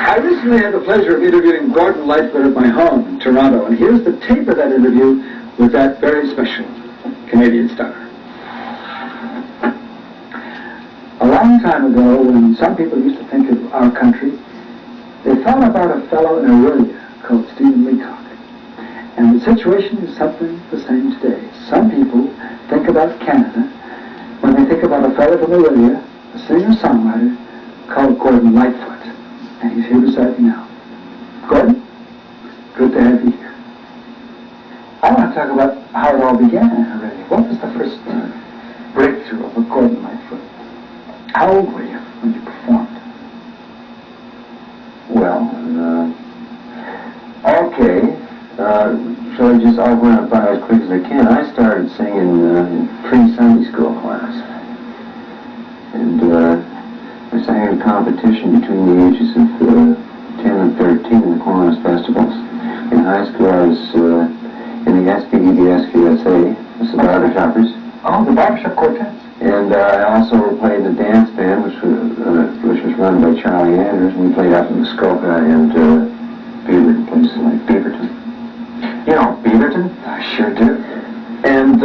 I recently had the pleasure of interviewing Gordon Lightfoot at my home in Toronto, and here's the tape of that interview with that very special Canadian star. A long time ago, when some people used to think of our country, they thought about a fellow in Aurelia called Stephen Leacock. And the situation is something the same today. Some people think about Canada when they think about a fellow from Aurelia, a singer-songwriter called Gordon Lightfoot. And he's here beside me now. Gordon, good to have you here. I want to talk about how it all began in Aurelia. What was the first breakthrough of a Gordon Lightfoot? How old were you when you performed? Well, okay. So I'll run it by as quick as I can. I started singing in pre-Sunday school class. And I sang in a competition between the ages of 10 and 13 in the Kiwanis festivals. In high school, I was in the SPDSQSA, the Barberchoppers. Oh, the Barbershop Quartets. And I also played in the dance band, which was run by Charlie Anders, and we played up in Muskoka and Beaverton, places like Beaverton. You know Beaverton? I sure do. And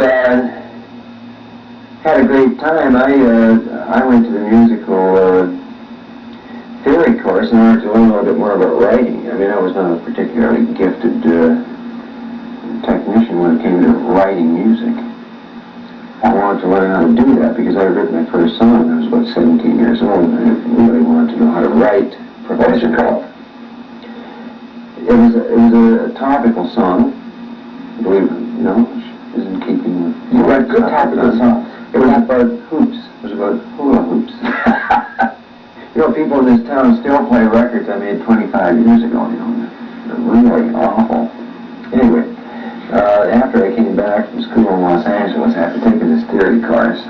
had a great time. I went to the musical theory course in order to learn a little bit more about writing. I mean, I was not a particularly gifted technician when it came to writing music. I wanted to learn how to do that because I had written my first song when I was about 17 years old, and I really wanted to know how to write professionally. What was it called? It was a topical song. Believe it, isn't keeping with... You write good topical songs. It was about hoops. It was about hula hoops. People in this town still play records I made 25 years ago, They're really awful. Anyway, after I came back from school in Los Angeles after taking this theory course,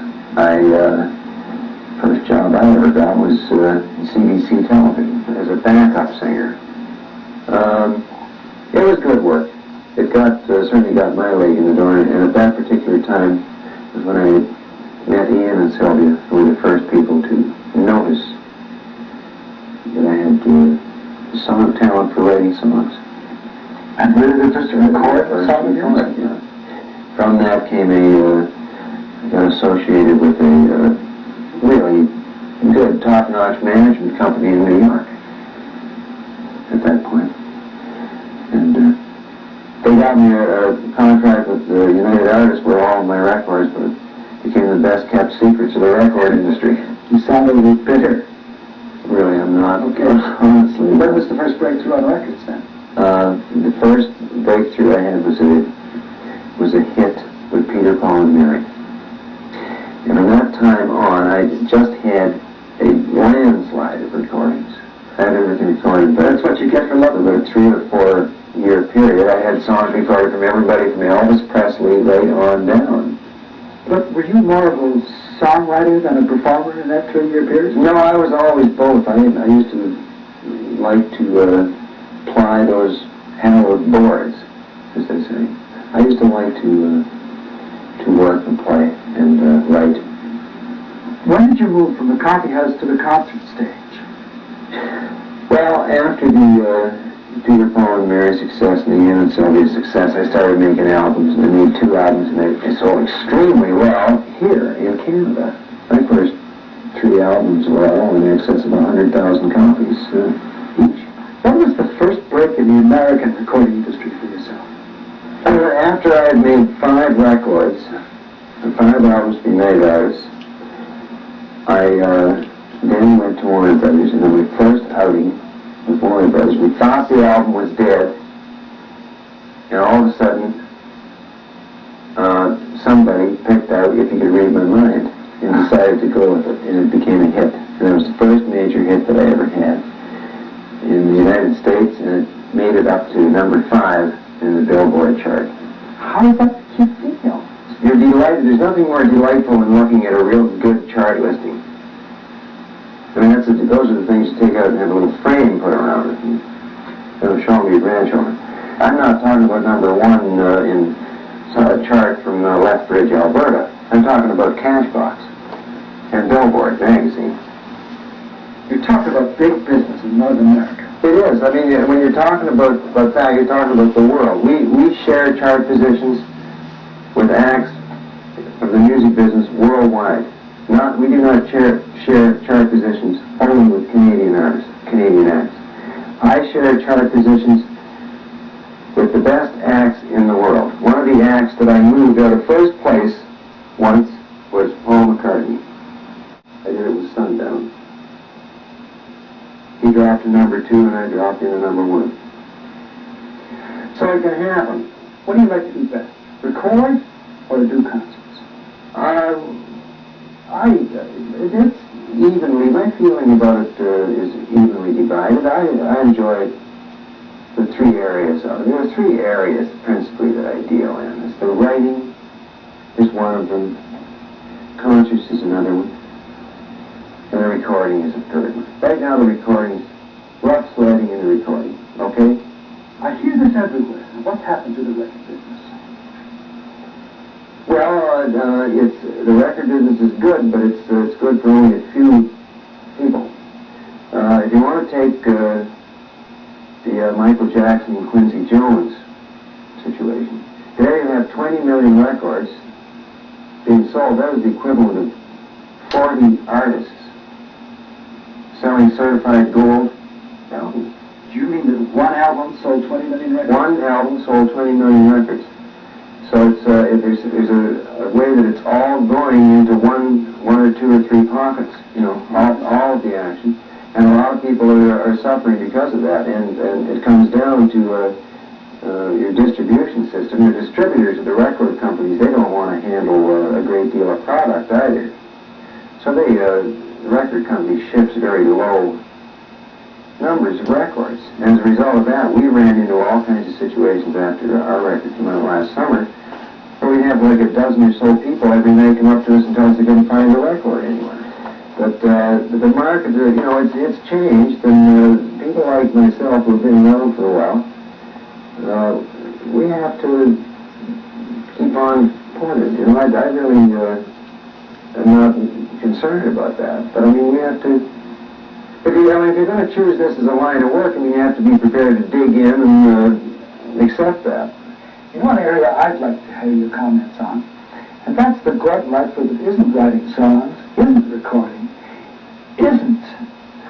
first job I ever got was in CBC television as a backup singer. It was good work. It certainly got my leg in the door, and at that particular time was when I met Ian and Sylvia, who were the first people to notice that I had some talent for writing songs. And where did it just record a song of yours? Yeah. From that came I got associated with a really good, top-notch management company in New York at that point. And they got me a contract with the United Artists where all of my records became the best-kept secrets of the record industry. You sound a little bitter. Really, I'm not. Okay. Honestly. When was the first breakthrough on records then? The first breakthrough I had was a hit with Peter, Paul, and Mary. And from that time on, I just had a landslide of recordings. I had everything recorded. But that's what you get for love. About a 3 or 4 year period, I had songs recorded from everybody from Elvis Presley right on down. But were you more of a songwriter than a performer in that 3-year period? No, I was always both. I used to like to ply those hallowed boards, as they say. I used to like to work and play and write. When did you move from the coffee house to the concert stage? Well, after the Peter, Paul, and Mary success and the Ian and Sylvia success, I started making albums, and I made 2 albums, and they sold extremely well here in Canada. My first 3 albums were all in excess of 100,000 copies each. What was the first break in the American recording industry for yourself? After I had made 5 records, and 5 albums to be made artists, I then went to Warner Brothers, and then my first outing with Warner Brothers, we thought the album was dead, and all of a sudden, somebody picked out If You Could Read My Mind, and decided to go with it, and it became a hit. And it was the first major hit that I ever had in the United States, and it made it up to number 5 in the Billboard chart. How did that make you feel? You're delighted. There's nothing more delightful than looking at a real good chart listing. I mean, those are the things you take out and have a little frame put around it, and it'll show them your grandchildren. I'm not talking about number 1 in a chart from Lethbridge, Alberta. I'm talking about Cashbox and Billboard magazine. You're talking about big business in North America. It when you're talking about that, you're talking about the world. We share chart positions with acts of the music business worldwide. We do not share chart positions only with Canadian acts. I share chart positions with the best acts in the world. One of the acts that I moved out of first place once was Paul McCartney. I did it with Sundown. He dropped to number 2 and I dropped into number 1. So it can happen. What do you like to do best? Record or do concerts? It's evenly, my feeling about it is evenly divided. I enjoy the 3 areas of it. There are 3 areas principally that I deal in. It's the writing is one of them, concerts is another one, and the recording is a third one. Right now the recording is rough sledding in the recording, okay? I hear this everywhere. What's happened to the record business? Well, the record business is good, but it's good for only a few people. If you want to take the Michael Jackson and Quincy Jones situation, there you have 20 million records being sold. That is the equivalent of 40 artists selling certified gold albums. Do you mean that one album sold 20 million records? One album sold 20 million records. So there's a way that it's all going into one or 2 or 3 pockets, all of the action. And a lot of people are suffering because of that. And it comes down to your distribution system. The distributors of the record companies, they don't want to handle a great deal of product either. So the record company ships very low numbers of records. And as a result of that, we ran into all kinds of situations after our record came out last summer, where we have like a dozen or so people every night come up to us and tell us they couldn't find a record anywhere. But the market, it's changed, and people like myself who have been around for a while, we have to keep on pulling. I really am not concerned about that. But I mean, we have to. If you're going to choose this as a line of work, you have to be prepared to dig in and accept that. In one area I'd like to have your comments on, and that's the Gordon Lightfoot that isn't writing songs, isn't recording, isn't.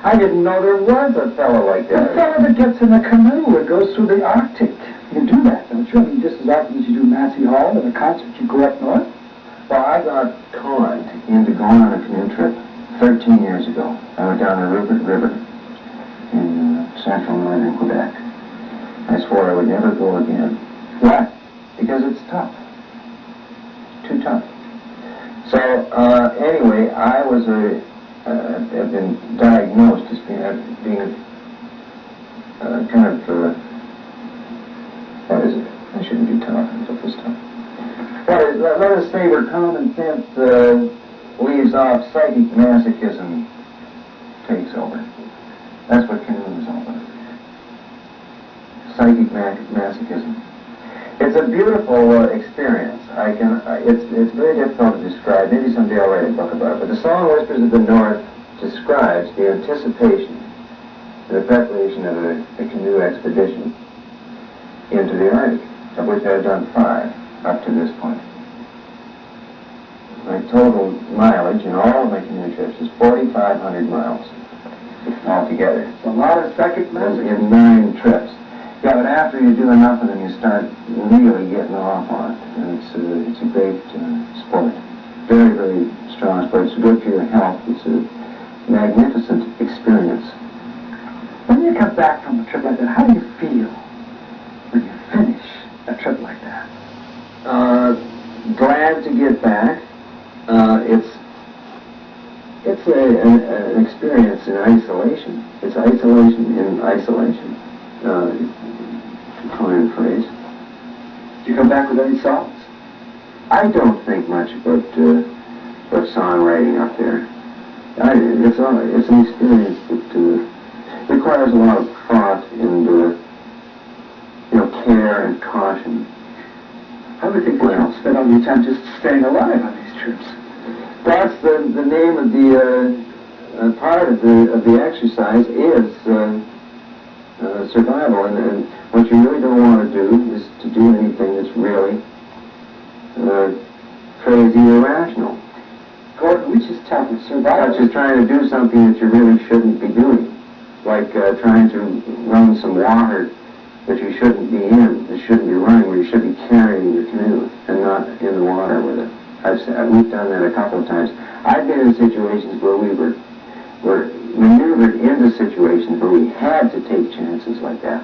I didn't know there was a fellow like that. The fellow that gets in a canoe and goes through the Arctic. You do that, don't you? I mean, just as often as you do Massey Hall and a concert, you go up north. Well, I got conned into going on a canoe trip 13 years ago. I went down the Rupert River in central northern Quebec. I swore I would never go again. Why? Because it's tough. Too tough. So, anyway, I was have been diagnosed as being what is it? I shouldn't be talking about this stuff. Let us say where common sense leaves off, psychic masochism takes over. That's what canoeing is all about. Psychic masochism. It's a beautiful experience. It's very difficult to describe. Maybe someday I'll write a book about it. But the song Whispers of the North describes the anticipation and the preparation of a canoe expedition into the Arctic, of which I've done 5 up to this point. My total mileage in all of my canoe trips is 4,500 miles altogether. It's a lot of psychic masochism. In 9 trips. Yeah, but after you do enough of them, you start really getting off on it. And it's a great sport. Very, very strong sport. It's good for your health. It's a magnificent experience. When you come back from a trip like that, how do you feel when you finish a trip like that? Glad to get back. It's an experience in isolation. It's isolation in isolation. Common phrase. Do you come back with any songs? I don't think much about songwriting up there. It's an experience that requires a lot of thought and care and caution. I would think that you'll spend all your time just staying alive on these trips. That's the name of the part of the exercise is survival. And what you really don't want to do is to do anything that's really crazy or irrational. Gordon, which is tougher, survival? Such as trying to do something that you really shouldn't be doing. Like trying to run some water that you shouldn't be in, that shouldn't be running, where you should be carrying your canoe and not in the water with it. We've done that a couple of times. I've been in situations where we were maneuvered into situations where we had to take chances like that.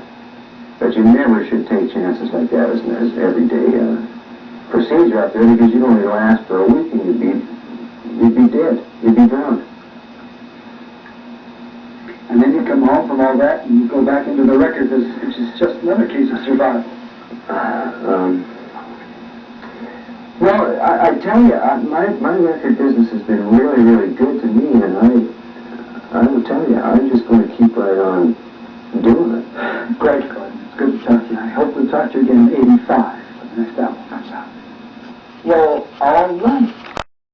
But you never should take chances like that as everyday procedure out there, because you'd only last for a week and you'd be dead. You'd be drowned. And then you come home from all that and you go back into the record business, which is just another case of survival. Well, I tell you, my record business has been really, really good to me, and I will tell you, I'm just going to keep right on doing it. Great, Gordon. It's good to talk to you. I hope we'll talk to you again in '85 when the next album comes out. Well, all right.